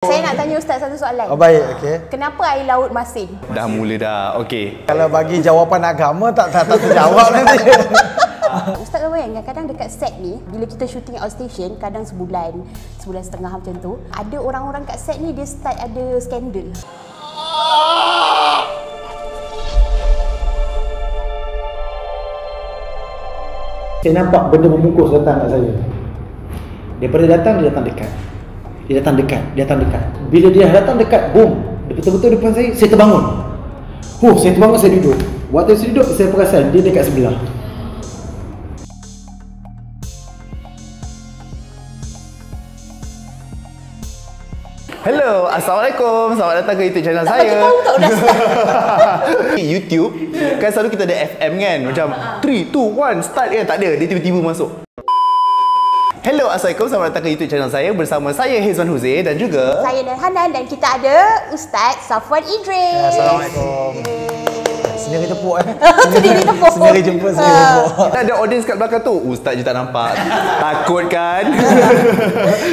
Saya nak tanya Ustaz satu soalan. Oh, baik, okey. Kenapa air laut masin? Dah mula dah. Okey. Kalau bagi jawapan agama tak terjawab nanti. Ustaz tahu kan, kadang dekat set ni, bila kita shooting outstation, kadang sebulan setengah macam tu, ada orang-orang kat set ni dia start ada skandal. Saya nampak benda membungkus datang kat saya. Daripada datang, dia datang dekat. Dia datang dekat. Bila dia datang dekat, boom, dia betul-betul depan saya terbangun. Saya terbangun, saya duduk. Waktu saya duduk, saya perasan dia dekat sebelah. Hello, Assalamualaikum. Selamat datang ke YouTube channel saya. Tak tahu tak udah start. YouTube kan selalu kita ada FM kan. Macam 3, 2, 1 start kan. Tak ada, dia tiba-tiba masuk. Hello, Assalamualaikum. Selamat datang ke YouTube channel saya bersama saya Hezwan Huzair dan juga Saya dan Hanan, dan kita ada Ustaz Safwan Idris. Assalamualaikum. Sendiri tepuk Sendiri tepuk. Sendiri jemput, sendiri tepuk. kita ada audience kat belakang tu. Ustaz je tak nampak. Takut kan?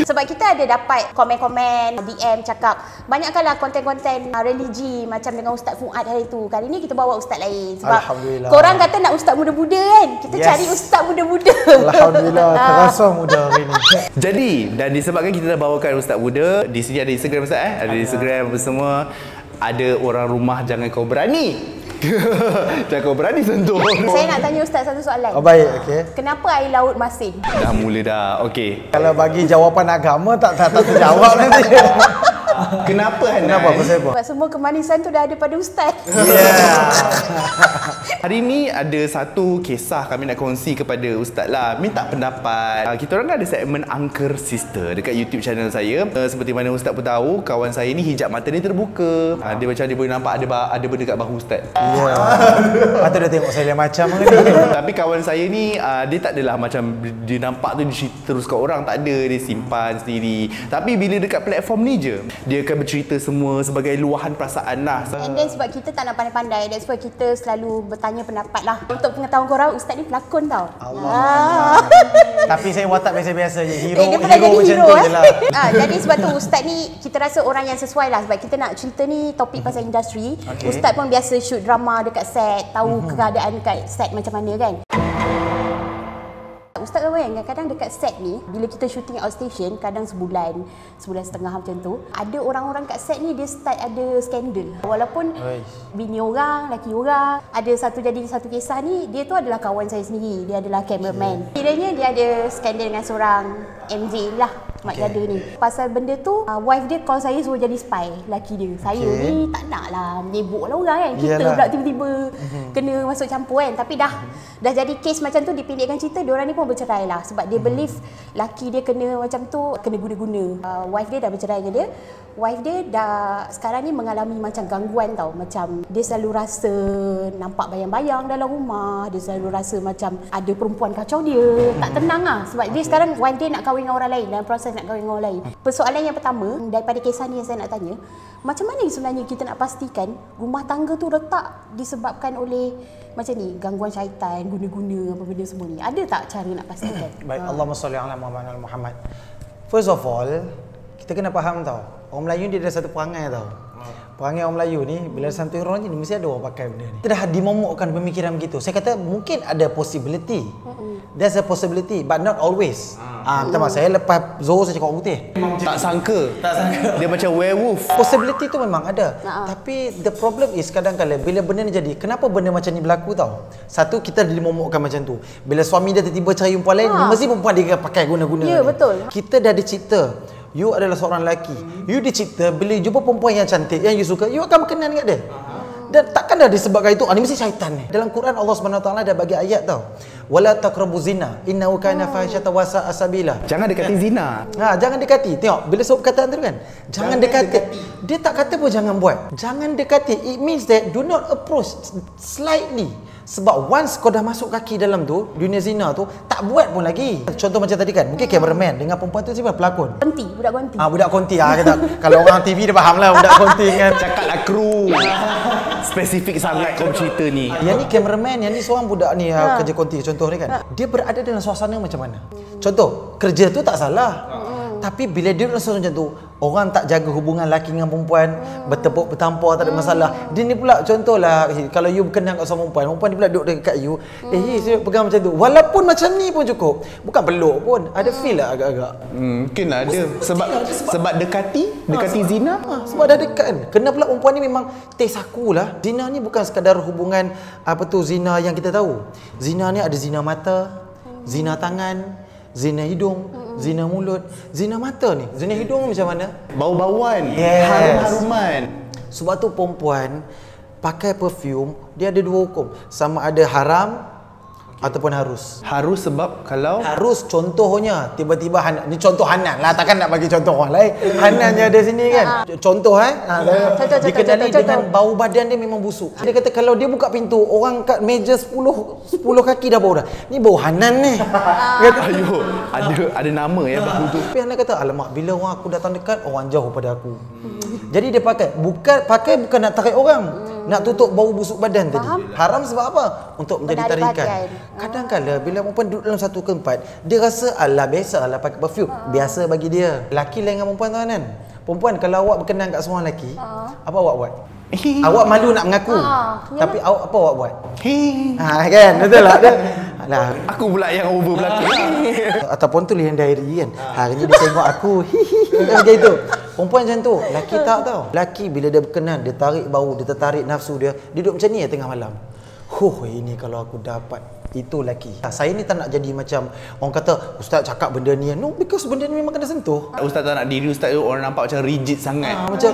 Sebab kita ada dapat komen-komen, DM cakap banyakkanlah konten-konten religi macam dengan Ustaz Fuad hari tu. Kali ni kita bawa Ustaz lain. Sebab Alhamdulillah. korang kata nak Ustaz muda-muda kan. Kita cari Ustaz muda-muda. Alhamdulillah, terasa muda hari ni. Jadi, dan disebabkan kita dah bawakan Ustaz muda, di sini ada Instagram Ustaz Ada Instagram apa semua. Ada orang rumah jangan kau berani. Jangan kau berani sentuh. Saya nak tanya Ustaz satu soalan. Oh, baik, okey. Kenapa air laut masin? Dah mula dah. Okey. Kalau bagi jawapan agama tak terjawab nanti. Kenapa Hanan? Kenapa? Pasal apa? Sebab semua kemanisan tu dah ada pada Ustaz. Yeah. Hari ni ada satu kisah kami nak kongsi kepada Ustaz lah. Minta pendapat. Kita orang ada segmen Angker Sister dekat YouTube channel saya. Seperti mana Ustaz pun tahu, kawan saya ni hijab mata dia terbuka. Dia macam dia boleh nampak ada benda kat bahu Ustaz. Ya. Patut dia tengok saya macam ni. Tapi kawan saya ni dia tak adalah macam dia nampak tu dia cerita terus kat orang. Tak ada, dia simpan sendiri. Tapi bila dekat platform ni je, dia akan bercerita semua sebagai luahan perasaan lah. And then sebab kita tak nak pandai-pandai, that's why kita selalu bertanya pendapat lah. Untuk pengetahuan korang, Ustaz ni pelakon tau. Allah. Tapi saya watak biasa-biasa je. Hero, dia pernah jadi macam hero tu je lah. Jadi sebab tu Ustaz ni kita rasa orang yang sesuai lah. Sebab kita nak cerita ni topik pasal industri. Okay. Ustaz pun biasa shoot drama dekat set, tahu keadaan dekat set macam mana kan. Ustaz tahu kan, kadang dekat set ni, bila kita shooting outstation, kadang sebulan setengah macam tu, ada orang-orang kat set ni dia start ada skandal. Walaupun bini orang, laki orang, ada satu kisah ni, dia tu adalah kawan saya sendiri, dia adalah cameraman. Kiranya dia ada skandal dengan seorang MJ lah, mak jada ni. Pasal benda tu, wife dia call saya suruh jadi spy, laki dia. Saya ni tak nak lah menyebuk lah orang kan. Kita pula tiba-tiba kena masuk campur kan. Tapi dah jadi kes macam tu, dipendekkan cerita, diorang ni pun bercerai lah. Sebab dia believe laki dia kena macam tu, kena guna-guna. Wife dia dah bercerai dengan dia. Wife dia dah sekarang ni mengalami macam gangguan tau. Macam dia selalu rasa nampak bayang-bayang dalam rumah. Dia selalu rasa macam ada perempuan kacau dia. Tak tenang lah. Sebab dia sekarang wife dia nak kahwin dengan orang lain, dalam proses nak kahwin dengan orang lain. Persoalan yang pertama daripada kisah ni yang saya nak tanya, macam mana sebenarnya kita nak pastikan rumah tangga tu retak disebabkan oleh macam ni, gangguan syaitan, guna-guna apa benda semua ni. Ada tak cara nak pastikan? Baik, Allahumma salli ala Muhammad. First of all, kita kena faham tau, orang Melayu dia ada satu perangai tau. Perangai orang Melayu ni, bila santui orang ni, mesti ada orang pakai benda ni. Kita dah dimomokkan pemikiran begitu. Saya kata mungkin ada possibility. There's a possibility, but not always. Minta maaf, saya lepas Zohor saya cakap orang putih. Tak sangka. Dia macam werewolf. Possibility tu memang ada. Tapi the problem is kadang-kadang bila benda ni jadi, kenapa benda macam ni berlaku tau? Satu, kita dimomokkan macam tu. Bila suami dia tiba-tiba cari perempuan lain, mesti perempuan dia pakai guna-guna. Ya, betul. Kita dah dicipta. You adalah seorang lelaki. You dicipta bila jumpa perempuan yang cantik, yang you suka, you akan berkenan dengan dia. Dan takkan dah disebabkan itu, ni mesti syaitan ni. Dalam Quran Allah Subhanahu Wa Taala ada bagi ayat tau. Wala taqrabu zina innahu kana fahishatan wa sa'a sabila. Jangan dekati zina. Jangan dekati. Tengok bila sebut perkataan tu kan. Jangan dekati. Dia tak kata pun jangan buat. Jangan dekati. It means that do not approach slightly. Sebab once kau dah masuk kaki dalam tu, dunia zina tu, tak buat pun lagi. Contoh macam tadi kan, mungkin cameraman dengan perempuan tu siapa pelakon? Konti, budak konti. Budak konti kata. Kalau orang TV dia faham lah budak konti kan. Cakaplah kru. Spesifik sangat kau cerita ni. Yang ni cameraman, yang ni seorang budak ni kerja konti contoh ni kan. Dia berada dalam suasana macam mana? Contoh, kerja tu tak salah. Tapi bila dia rasa macam tu, orang tak jaga hubungan lelaki dengan perempuan, bertepuk bertampar tak ada masalah. Dia ni pula contohlah, kalau you berkenan kat seorang perempuan dia pula duduk dekat you, saya pegang macam tu. Walaupun macam ni pun cukup. Bukan peluk pun, ada feel lah agak-agak. Mungkin lah ada. Sebab dekati zina. Sebab dah dekat kan. Kena pula perempuan ni memang taste aku lah. Zina ni bukan sekadar hubungan zina yang kita tahu. Zina ni ada zina mata, zina tangan, zina hidung, zina mulut, zina mata ni. Zina hidung macam mana? Bau-bauan, Yes. harum-haruman. Sebab tu perempuan pakai perfume, dia ada dua hukum. Sama ada haram ataupun harus. Harus sebab kalau Harus contohnya tiba-tiba Hanan, ni contoh Hanan lah, takkan nak bagi contoh orang lain. Hanan je ada sini kan. Contoh dikenali dengan bau badan dia memang busuk. Dia kata kalau dia buka pintu, orang kat meja 10 kaki dah bau dah. Ni bau Hanan ni. Kata, ayo, ada nama ya bau tu. tapi Hanan kata alamak, bila orang aku datang dekat, orang jauh pada aku. Jadi dia pakai bukan nak tarik orang, nak tutup bau busuk badan tadi. Haram sebab apa? Untuk menjadi Menarik tarikan. perhatian. Kadang-kadang bila perempuan duduk dalam satu tempat, dia rasa alah biasa lah pakai perfume. Biasa bagi dia. Laki lain dengan perempuan tu kan. Perempuan kalau awak berkenan kat seorang lelaki, apa awak buat? Awak malu nak mengaku. Tapi awak apa awak buat? Kan? Betul lah. Alah, Aku pula yang over belakang. ataupun tulis diary kan. Hari ni dia tengok aku. Macam itu. Perempuan macam tu. Laki tak tau. Laki bila dia berkenan, dia tarik bau, dia tertarik nafsu dia. Dia duduk macam ni tengah malam. Ini kalau aku dapat. Itu laki. Saya ni tak nak jadi macam orang kata ustaz cakap benda ni. No, because benda ni memang kena sentuh. Ustaz tak nak diri ustaz tu orang nampak macam rigid sangat. Macam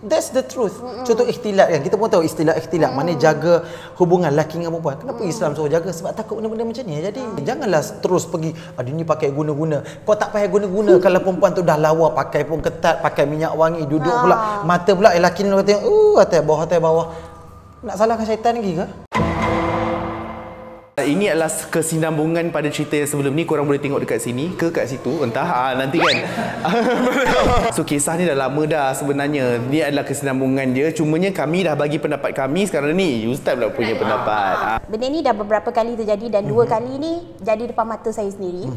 that's the truth. Contoh ikhtilat kan. Kita pun tahu ikhtilat mana jaga hubungan lelaki dengan perempuan. Kenapa Islam suruh jaga? Sebab takut benda-benda macam ni. Jadi janganlah terus pergi dia ni pakai guna-guna. Kau tak payah guna-guna kalau perempuan tu dah lawa, pakai pun ketat, pakai minyak wangi, duduk pula mata pula lelaki ni tengok atas bawah. Nak salahkan syaitan lagi ke? Ini adalah kesinambungan pada cerita yang sebelum ni. Korang boleh tengok dekat sini ke kat situ, entah nanti kan. So kisah ni dah lama dah sebenarnya. Ni adalah kesinambungan dia. Cumanya kami dah bagi pendapat kami. Sekarang ni Ustaz pula punya pendapat. Benda ni dah beberapa kali terjadi dan dua kali ni jadi depan mata saya sendiri.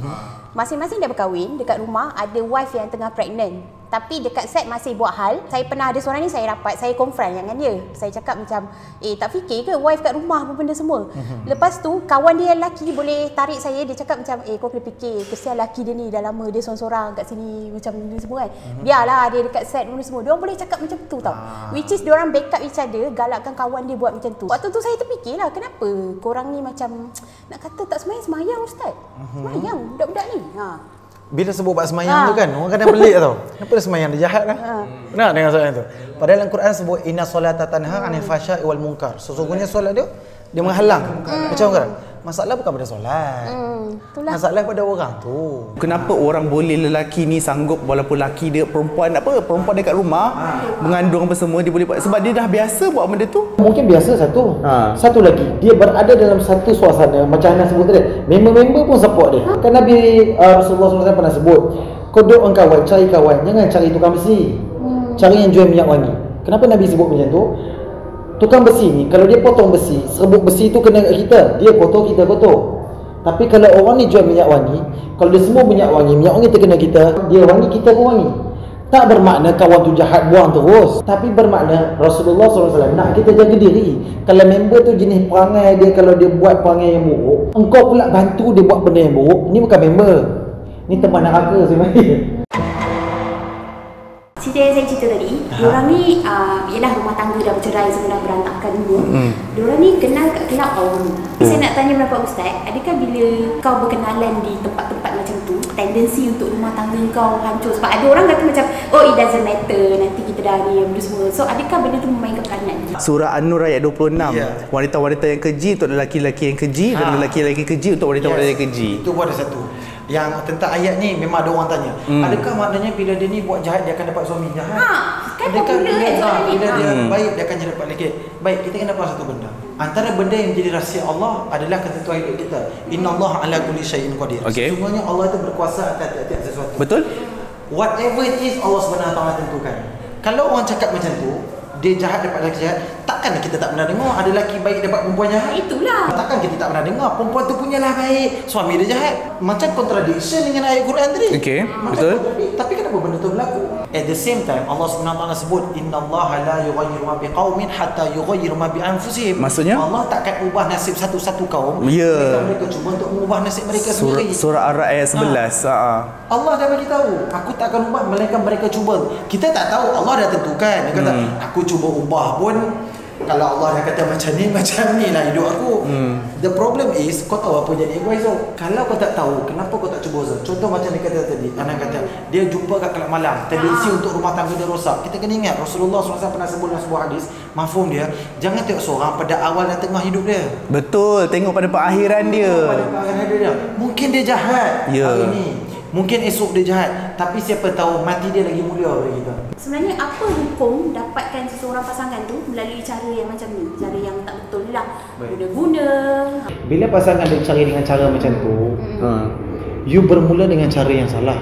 Masing-masing dah berkahwin, dekat rumah ada wife yang tengah pregnant. Tapi dekat set masih buat hal. Saya pernah ada seorang ni saya rapat, saya confront dengan dia. Saya cakap macam, tak fikir ke wife kat rumah apa benda semua. Lepas tu kawan dia lelaki boleh tarik saya, dia cakap macam, kau kena fikir, kesian lelaki dia ni dah lama dia seorang-seorang kat sini macam ni semua kan. Biarlah dia dekat set benda semua. Diorang boleh cakap macam tu tau. Which is diorang backup each other, galakkan kawan dia buat macam tu. Waktu tu saya terfikirlah, kenapa korang ni macam nak kata tak semayang ustaz. Semayang budak-budak ni. Bila sebut bab semayang tu kan, orang kadang pelik tau. Kenapa dia semayang? Dia jahat lah. Pernah dengar soalan tu? Padahal dalam Quran sebut inna solata tanha anil fahsya'i wal munkar. Sesungguhnya solat dia menghalang. Macam orang. Masalah bukan pada solat. Masalah pada orang tu. Kenapa orang boleh lelaki ni sanggup walaupun lelaki dia perempuan dekat rumah mengandung apa semua dia boleh buat sebab dia dah biasa buat benda tu. Mungkin biasa satu. Satu lagi, dia berada dalam satu suasana macam Hana sebut tadi. Member-member pun support dia. Kan Nabi Rasulullah SAW pernah sebut, kau duk kawan, cari kawan, jangan cari tukang besi. Cari yang jual minyak wangi. Kenapa Nabi sebut macam tu? Tukang besi ni, kalau dia potong besi, serbuk besi tu kena kat kita, dia kotor, kita kotor. Tapi kalau orang ni jual minyak wangi, kalau dia semua minyak wangi terkena kita, dia wangi, kita pun wangi. Tak bermakna kawan tu jahat buang terus, tapi bermakna Rasulullah SAW nak kita jaga diri. Kalau member tu jenis perangai dia, kalau dia buat perangai yang buruk, engkau pula bantu dia buat benda yang buruk, ni bukan member, ni teman neraka sebenarnya. Cerita yang saya cerita tadi, diorang ni ialah rumah tangga dah bercerai, semua dah berantakan dulu. Diorang ni kenal kat kelab awal. Saya nak tanya pendapat Ustaz, adakah bila kau berkenalan di tempat-tempat macam tu, tendensi untuk rumah tangga kau hancur? Sebab ada orang kata macam, it doesn't matter, nanti kita dah ni, benda semua. So adakah benda tu memainkan peranan? Surah An-Nur ayat 26. Wanita-wanita yang keji untuk lelaki-lelaki yang keji dan lelaki-lelaki keji untuk wanita-wanita yang keji. Itu pun ada satu. Yang tentang ayat ni memang ada orang tanya, adakah maknanya bila dia ni buat jahat dia akan dapat suami jahat? Kan Adakah bila dia ni. baik dia akan jadi dapat lelaki? Baik, kita kena faham satu benda. Antara benda yang menjadi rahsia Allah adalah ketentuan hidup kita. Innallaha ala kulli syai'in qadir. Sesungguhnya Allah itu berkuasa atas tiap-tiap sesuatu. Betul? Whatever it is, Allah Subhanahu Wa Taala tentukan. Kalau orang cakap macam tu, dia jahat dapat lelaki jahat, takkan Takkan kita tak pernah dengar ada lelaki baik dapat perempuan jahat? Itulah. Takkan kita tak pernah dengar perempuan tu punyalah baik, suami dia jahat. Macam contradiction dengan ayat Quran tadi. Okey, Macam betul. Tapi kenapa benda tu berlaku? At the same time Allah Subhanahu Wa Taala sebut innallaha la yughayyiru ma biqaumin hatta yughayyiru ma bi anfusihim. Maksudnya? Allah takkan ubah nasib satu-satu kaum. Ya. Mereka cuba untuk mengubah nasib mereka sendiri. Surah Ar-Ra'd ayat 11. Allah dah bagi tahu, aku tak akan ubah melainkan mereka cuba. Kita tak tahu, Allah dah tentukan. Dia kata, aku cuba ubah pun kalau Allah dah kata macam ni lah hidup aku. The problem is, kau tahu apa jadi egoism. Kalau kau tak tahu, kenapa kau tak cuba Zul? Contoh macam dia kata tadi, anak kata dia jumpa kat kelab malam, tendensi untuk rumah tangga dia rosak. Kita kena ingat Rasulullah SAW pernah sebut dalam sebuah hadis, mafhum dia, jangan tengok seorang pada awal dan tengah hidup dia. Betul, tengok pada perakhiran dia. Pada perakhiran dia. Mungkin dia jahat hari ni, mungkin esok dia jahat, tapi siapa tahu mati dia lagi mulia daripada kita. Sebenarnya apa hukum dapatkan seseorang pasangan tu melalui cara yang macam ni? Cara yang tak betul lah. Guna-guna. Bila pasangan dia cari dengan cara macam tu, you bermula dengan cara yang salah.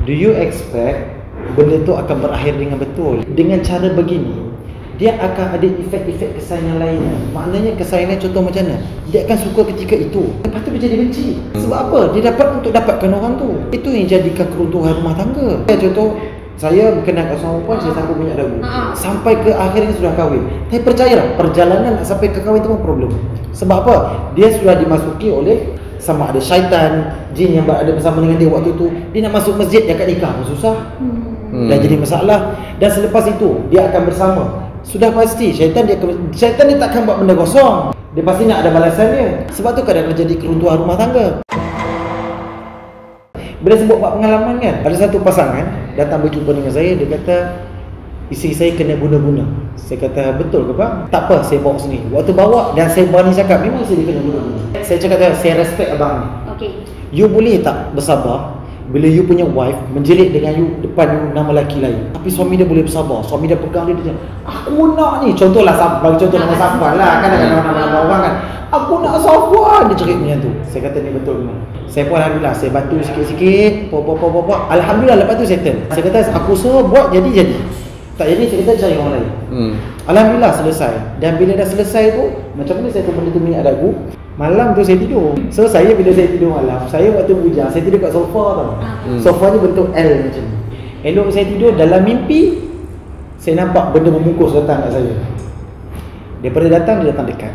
Do you expect benda tu akan berakhir dengan betul? Dengan cara begini, dia akan ada efek-efek kesayangan lain. Maknanya kesayangan contoh macam mana? Dia akan suka ketika itu, lepas tu dia jadi benci. Sebab apa? Dia dapat untuk dapatkan orang tu. Itu yang jadikan keruntuhan rumah tangga. Contoh, saya berkenal seorang perempuan, saya sanggup punya dagu sampai ke akhirnya sudah kahwin. Tapi percayalah, perjalanan nak sampai ke kahwin itu pun problem. Sebab apa? Dia sudah dimasuki oleh sama ada syaitan, jin yang berada bersama dengan dia waktu tu. Dia nak masuk masjid, dia akan nikah pun susah. Dan jadi masalah. Dan selepas itu dia akan bersama. Sudah pasti syaitan dia takkan buat benda kosong. Dia pasti nak ada balasan dia. Sebab tu kadang jadi keruntuhan rumah tangga. Bila sebut buat pengalaman kan, ada satu pasangan datang berjumpa dengan saya. Dia kata isteri saya kena guna-guna. Saya kata betul ke bang? Tak apa, saya bawa sini. Waktu bawa dan saya berani cakap memang saya kena guna-guna. Saya cakap saya respect abang ni. Okey. You boleh tak bersabar bila you punya wife menjerit dengan you depan you nama lelaki lain, tapi suami dia boleh bersabar. Suami dia pegang dia cakap, aku nak ni. Contohlah, bagi contoh nama Safwan lah. Kan ada nama-nama orang kan. Aku nak Safwan. Dia cakap macam tu. Saya kata ni betul memang. Saya pun Alhamdulillah, saya bantu sikit-sikit. Alhamdulillah lepas tu settle. Saya kata aku suruh buat jadi. Tak jadi saya kata cari orang lain. Alhamdulillah selesai. Dan bila dah selesai tu, macam mana saya tu benda tu minyak dagu. Malam tu saya tidur. So saya bila saya tidur malam, saya waktu bujang, saya tidur kat sofa tau. Sofanya bentuk L macam ni. Elok saya tidur, dalam mimpi saya nampak benda membungkus datang kat saya. Daripada datang, dia datang dekat.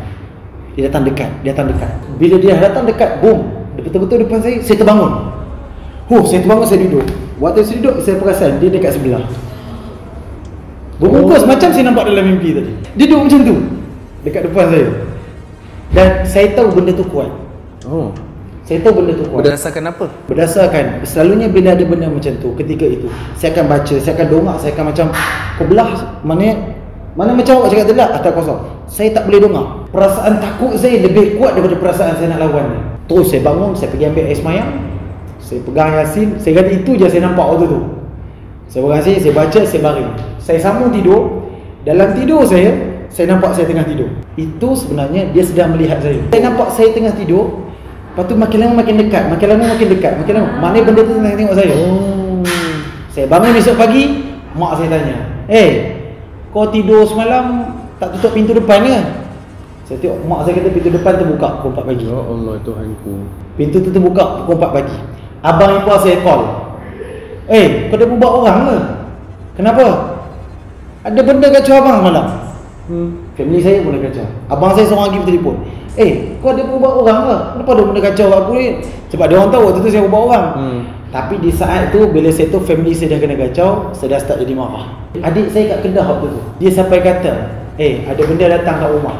Dia datang dekat. Bila dia datang dekat, boom, dia betul-betul depan saya terbangun. Saya terbangun, saya duduk. Waktu saya duduk, saya perasan dia dekat sebelah. Membungkus macam saya nampak dalam mimpi tadi. Dia duduk macam tu dekat depan saya. Dan saya tahu benda tu kuat. Saya tahu benda tu kuat. Berdasarkan apa? Berdasarkan selalunya bila ada benda macam tu, ketika itu saya akan baca, saya akan dongak, saya akan macam kau belah mana macam awak cakap tadi atas kosong. Saya tak boleh dongak. Perasaan takut saya lebih kuat daripada perasaan saya nak lawan dia. Terus saya bangun, saya pergi ambil air semayang. Saya pegang Yasin, saya kata itu je saya nampak waktu tu. Saya pegang Yasin, saya baca, saya baring. Saya sambung tidur. Dalam tidur saya nampak saya tengah tidur. Itu sebenarnya dia sedang melihat saya. Saya nampak saya tengah tidur. Lepas tu makin lama makin dekat. Maknanya benda tu tengah tengok saya. Saya bangun esok pagi, mak saya tanya, kau tidur semalam tak tutup pintu depan ke? Saya tengok mak saya kata pintu depan terbuka pukul 4 pagi. Ya Allah Tuhanku. Pintu tu terbuka pukul 4 pagi. Abang ipar saya call. Kau dah buat orang ke? Kenapa? Ada benda kacau abang semalam. Family saya boleh kacau. Abang saya seorang lagi bertelefon. Kau ada berubah orang ke? Kenapa ada benda kacau aku ni? Sebab dia orang tahu waktu tu saya berubah orang. Tapi di saat tu bila saya tahu family saya dah kena kacau, saya dah start jadi marah. Adik saya kat Kedah waktu tu, dia sampai kata, ada benda datang kat rumah.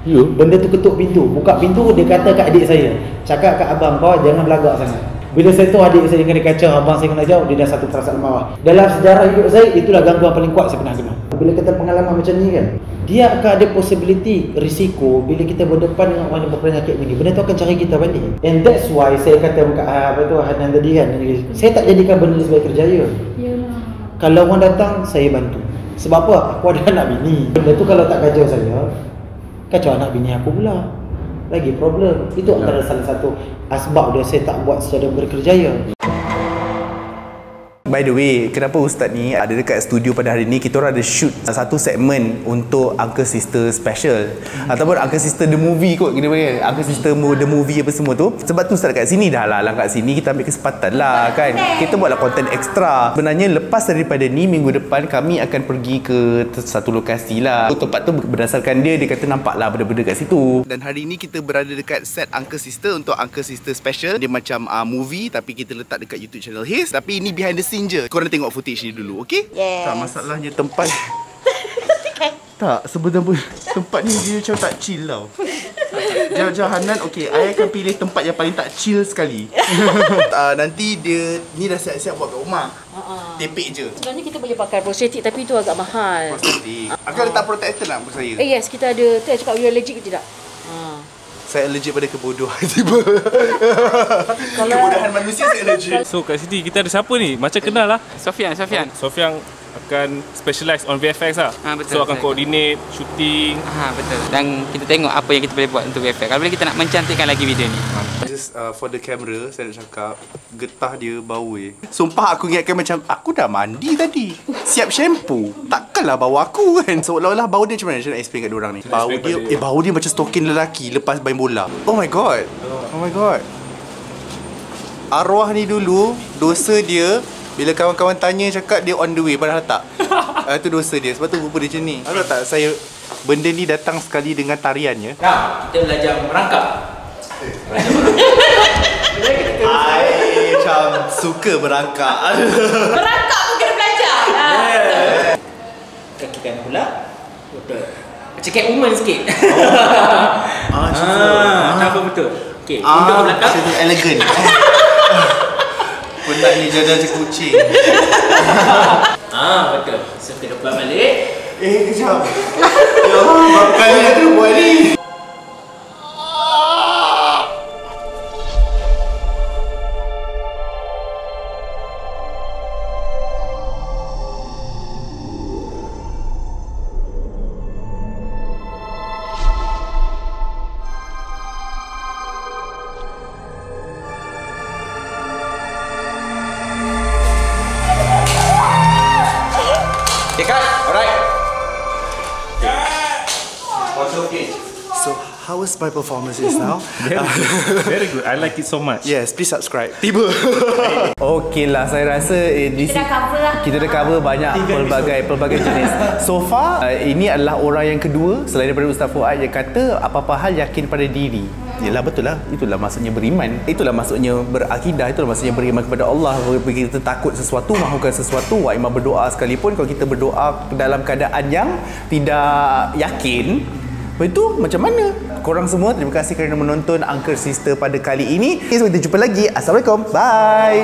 Benda tu ketuk pintu. Buka pintu, dia kata kat adik saya, cakap kat abang kau jangan belagak sangat. Bila saya tahu adik saya kena kacau, abang saya kena jauh, dia dah satu perasaan marah. Dalam sejarah hidup saya, itulah gangguan paling kuat saya pernah kena. Bila kita pengalaman macam ni kan, dia akan ada possibility, risiko bila kita berdepan dengan orang yang berpenyakit ni. Benda tu akan cari kita balik. And that's why saya kata Hanan tadi kan, saya tak jadikan benda ni sebagai kerjaya. Kalau orang datang, saya bantu. Sebab apa? Aku ada anak bini. Benda tu kalau tak kacau saya, kacau anak bini aku pula. Lagi problem. Itu antara salah satu asbab dia saya tak buat secara berkerjaya. By the way, kenapa Ustaz ni ada dekat studio pada hari ni? Kita orang ada shoot satu segmen untuk Uncle Sister Special ataupun Uncle Sister The Movie kot kita panggil. Uncle Sister The Movie apa semua tu. Sebab tu Ustaz kat sini dah lah kat sini kita ambil kesempatan lah kan. Kita buatlah konten ekstra. Sebenarnya lepas daripada ni minggu depan kami akan pergi ke satu lokasi lah. Tempat tu berdasarkan dia kata nampak lah benda-benda kat situ. Dan hari ni kita berada dekat set Uncle Sister untuk Uncle Sister Special. Dia macam movie tapi kita letak dekat YouTube channel his. Tapi ini behind the scene je. Korang tengok footage ni dulu, okey? Yes. Tak, masalahnya tempat tak, sebenarnya tempat ni dia macam tak chill tau. Hanan, okey, I akan pilih tempat yang paling tak chill sekali. Nanti dia ni dah siap-siap buat kat rumah. Tepek je. Sebenarnya kita boleh pakai prostetik tapi itu agak mahal. Prostetik. Aku letak protector nak untuk saya. Yes, kita ada. Tu cakap you allergic ke tidak? Saya allergic pada kebodohan tiba. Kebodohan manusia saya allergic. So kat sini kita ada siapa ni? Macam kenal lah. Sofian. Sofian akan specialize on VFX lah. Betul, so akan coordinate shooting. Betul. Dan kita tengok apa yang kita boleh buat untuk VFX. Kalau boleh kita nak mencantikkan lagi video ni. Just for the camera, saya nak cakap getah dia bau Sumpah aku ingatkan macam aku dah mandi tadi. Siap shampoo. Takkanlah bau aku kan. Seolah-olah bau dia macam mana? Saya nak explain kat diorang ni. Bau dia bau dia macam stokin lelaki lepas main bola. Oh my god. Arwah ni dulu dosa dia bila kawan-kawan tanya cakap dia on the way padahal tak. Itu dosa dia. Sebab tu rupa dia macam ni. Tahu tak saya benda ni datang sekali dengan tariannya. Kita belajar merangkap. I macam suka berangkak. Merangkap pun kena belajar. Kaki kanan pula. Betul. Macam Catwoman sikit. Nampak betul. Okey, untuk ke belakang. Macam elegan. Penat ni jalan macam kucing. Betul. So kita depan balik. Kejap. Ya Allah, berapa kali aku buat ni? So, how was my performance just now? Very good. I like it so much. Yes, please subscribe. Tiba. Okey lah, saya rasa Kita dah cover lah. kita dah cover banyak pelbagai jenis. So far, ini adalah orang yang kedua selain daripada Ustaz Fuad yang kata apa-apa hal yakin pada diri. Yalah, betul lah. Itulah maksudnya beriman. Itulah maksudnya berakidah. Itulah maksudnya beriman kepada Allah. Bila kita takut sesuatu, mahukan sesuatu, wa imam berdoa sekalipun, kalau kita berdoa dalam keadaan yang tidak yakin, itu macam mana? Korang semua, terima kasih kerana menonton Uncle Sister pada kali ini. Sampai kita jumpa lagi. Assalamualaikum. Bye.